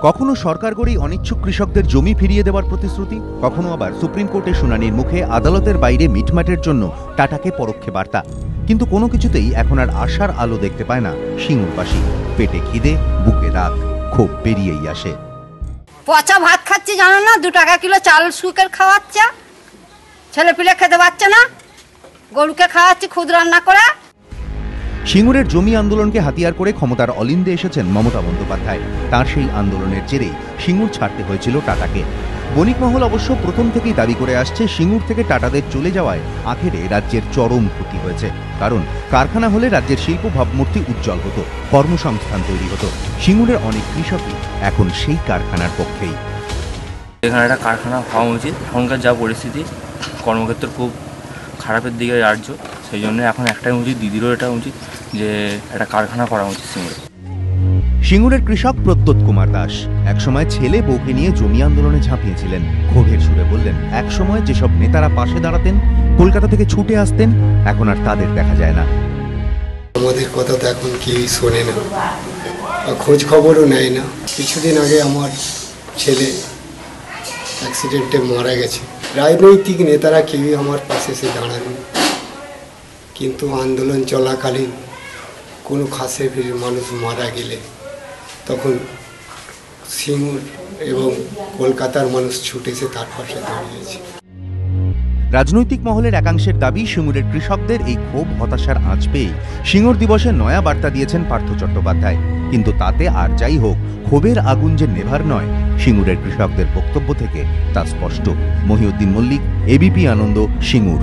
কখনো সরকার গড়েই অনিচ্ছুক কৃষকদের জমি ফিরিয়ে দেওয়ার প্রতিশ্রুতি, কখনো আবার সুপ্রিম কোর্টে শুনানির মুখে আদালতের বাইরে মিটমাটের জন্য টাটাকে পরোক্ষে বার্তা। কিন্তু কোনো কিছুতেই এখন আর আশার আলো দেখতে পায় না সিঙ্গুরবাসী। পেটে খিদে, বুকে রাগ, ক্ষোভ বেরিয়েই আসে। পচা ভাত খাচ্ছি জানো না, 2 টাকা কিলো চাল শুকের খাওয়াচ্ছে, ছেলে পিলে খেতে পারছে না, গরুকে খাওয়াচ্ছি খুদ রান্না করে। সিঙ্গুরের জমি আন্দোলনকে হাতিয়ার করে ক্ষমতার অলিন্দে এসেছেন মমতা বন্দ্যোপাধ্যায়। তার সেই আন্দোলনের জেরেই সিঙ্গুর ছাড়তে হয়েছিল টাটাকে। বণিক মহল অবশ্য প্রথম থেকেই দাবি করে আসছে সিঙ্গুর থেকে টাটাদের চলে যাওয়ায় আখেরে রাজ্যের চরম ক্ষতি হয়েছে। কারণ কারখানা হলে রাজ্যের শিল্প ভাবমূর্তি উজ্জ্বল হতো, কর্মসংস্থান তৈরি হতো। সিঙ্গুরের অনেক কৃষকই এখন সেই কারখানার পক্ষেই। এখানে একটা কারখানা হওয়া উচিত। এখনকার যা পরিস্থিতি, কর্মক্ষেত্র খুব খারাপের দিকে রাজ্য, সেই জন্য এখন একটাই উচিত, দিদিরও এটা উচিত যে একটা কারখানা করা উচিত সিঙ্গুরে। সিঙ্গুরের কৃষক প্রদ্যোৎ কুমার দাস একসময় ছেলে বউকে নিয়ে জমি আন্দোলনে ঝাঁপিয়েছিলেন। ক্ষোভের সুরে বললেন, একসময় যেসব নেতারা পাশে দাঁড়াতেন, কলকাতা থেকে ছুটে আসতেন, এখন আর তাদের দেখা যায় না। আমাদের কথা তো এখন কেউই শোনে না, খোঁজ খবরও নেয় না। কিছুদিন আগে আমার ছেলে অ্যাক্সিডেন্টে মারা গেছে। রাজনৈতিক নেতারা কেউই আমার পাশে এসে দাঁড়ায়নি, কিন্তু আন্দোলন চলাকালীন কোনো খাসে ফিরে মানুষ মারা গেলে তখন সিঙ্গুর এবং কলকাতার মানুষ ছুটে এসে তার পাশে দাঁড়িয়েছে। রাজনৈতিক মহলের একাংশের দাবি, সিঙ্গুরের কৃষকদের এই ক্ষোভ হতাশার আঁচ পেয়ে সিঙ্গুর দিবসে নয়া বার্তা দিয়েছেন পার্থ চট্টোপাধ্যায়। কিন্তু তাতে আর যাই হোক, ক্ষোভের আগুন যে নেভার নয়, সিঙ্গুরের কৃষকদের বক্তব্য থেকে তা স্পষ্ট। মহিউদ্দিন মল্লিক, এবিপি আনন্দ, সিঙ্গুর।